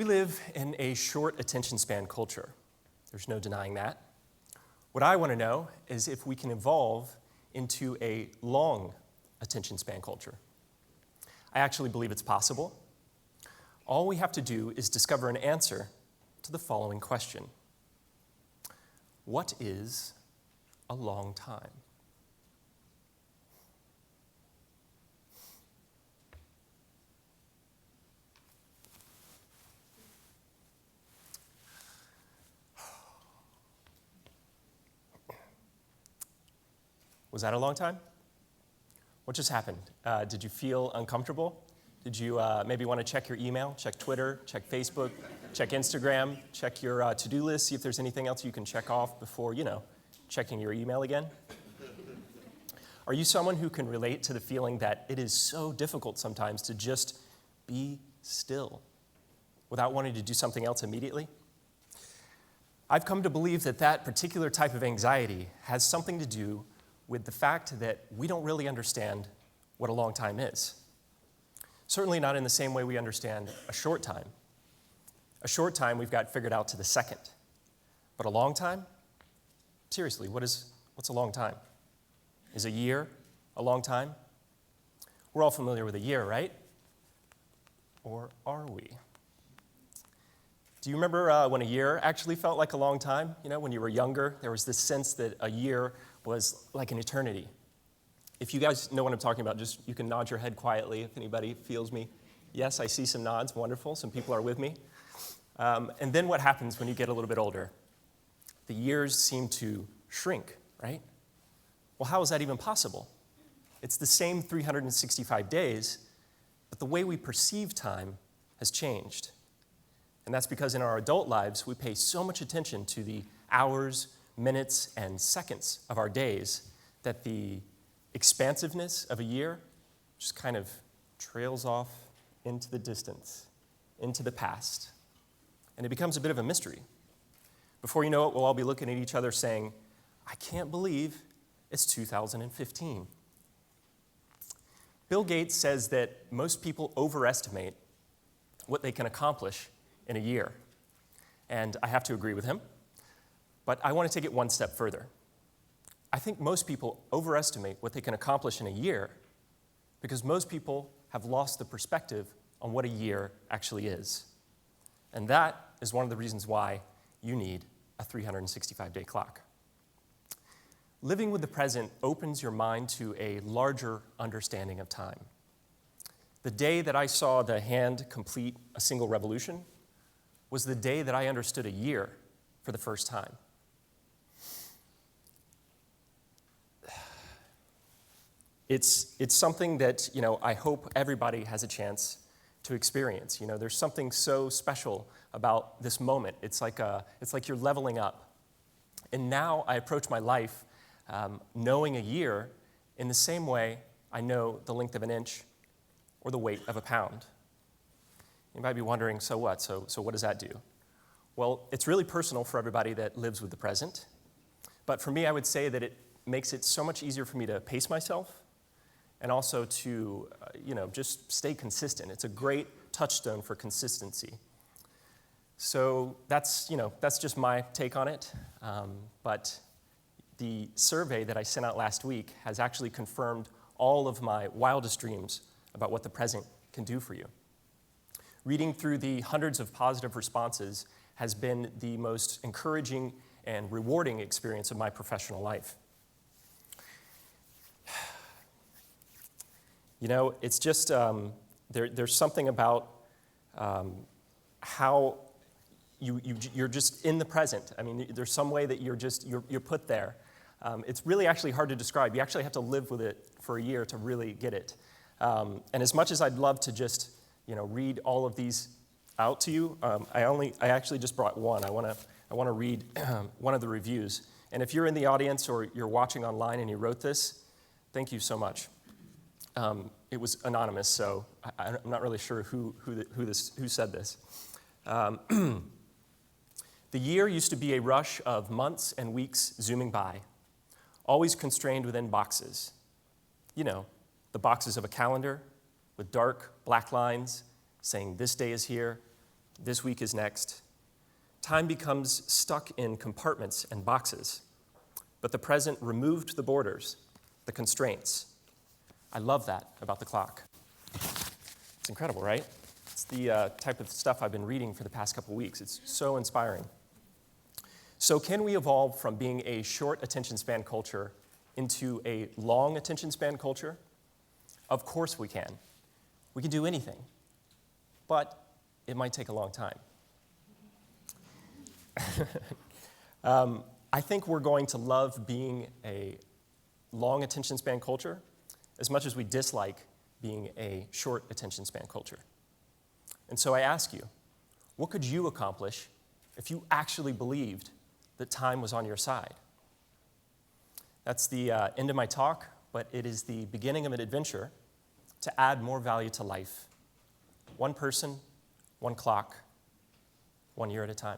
We live in a short attention span culture. There's no denying that. What I want to know is if we can evolve into a long attention span culture. I actually believe it's possible. All we have to do is discover an answer to the following question. What is a long time? Was that a long time? What just happened? Did you feel uncomfortable? Did you maybe want to check your email, check Twitter, check Facebook, check Instagram, check your to-do list, see if there's anything else you can check off before, checking your email again? Are you someone who can relate to the feeling that it is so difficult sometimes to just be still without wanting to do something else immediately? I've come to believe that that particular type of anxiety has something to do with the fact that we don't really understand what a long time is. Certainly not in the same way we understand a short time. A short time we've got figured out to the second. But a long time? Seriously, what's a long time? Is a year a long time? We're all familiar with a year, right? Or are we? Do you remember when a year actually felt like a long time? When you were younger, there was this sense that a year was like an eternity. If you guys know what I'm talking about, just you can nod your head quietly if anybody feels me. Yes, I see some nods, wonderful, some people are with me. And then what happens when you get a little bit older? The years seem to shrink, right? Well, how is that even possible? It's the same 365 days, but the way we perceive time has changed. And that's because in our adult lives, we pay so much attention to the hours, minutes, and seconds of our days that the expansiveness of a year just kind of trails off into the distance, into the past. And it becomes a bit of a mystery. Before you know it, we'll all be looking at each other saying, I can't believe it's 2015. Bill Gates says that most people overestimate what they can accomplish in a year. And I have to agree with him. But I want to take it one step further. I think most people overestimate what they can accomplish in a year because most people have lost the perspective on what a year actually is. And that is one of the reasons why you need a 365-day clock. Living with the present opens your mind to a larger understanding of time. The day that I saw the hand complete a single revolution was the day that I understood a year for the first time. It's something that, I hope everybody has a chance to experience. There's something so special about this moment. It's like you're leveling up. And now I approach my life knowing a year in the same way I know the length of an inch or the weight of a pound. You might be wondering, so what? So what does that do? Well, it's really personal for everybody that lives with the present. But for me, I would say that it makes it so much easier for me to pace myself and also to, just stay consistent. It's a great touchstone for consistency. So that's just my take on it. But the survey that I sent out last week has actually confirmed all of my wildest dreams about what the present can do for you. Reading through the hundreds of positive responses has been the most encouraging and rewarding experience of my professional life. It's just, there's something about how you're just in the present. I mean, there's some way that you're put there. It's really actually hard to describe. You actually have to live with it for a year to really get it. And as much as I'd love to just, read all of these out to you, I actually just brought one. I want to read one of the reviews. And if you're in the audience or you're watching online and you wrote this, thank you so much. It was anonymous, so I'm not really sure who said this. The year used to be a rush of months and weeks zooming by, always constrained within boxes. The boxes of a calendar with dark black lines saying this day is here, This week is next. Time becomes stuck in compartments and boxes, but the present removed the borders, the constraints. I love that about the clock. It's incredible, right? It's the type of stuff I've been reading for the past couple weeks. It's so inspiring. So can we evolve from being a short attention span culture into a long attention span culture? Of course we can. We can do anything, but it might take a long time. I think we're going to love being a long attention span culture as much as we dislike being a short attention span culture. And so I ask you, what could you accomplish if you actually believed that time was on your side? That's the end of my talk, but it is the beginning of an adventure to add more value to life. One person, one clock, 1 year at a time.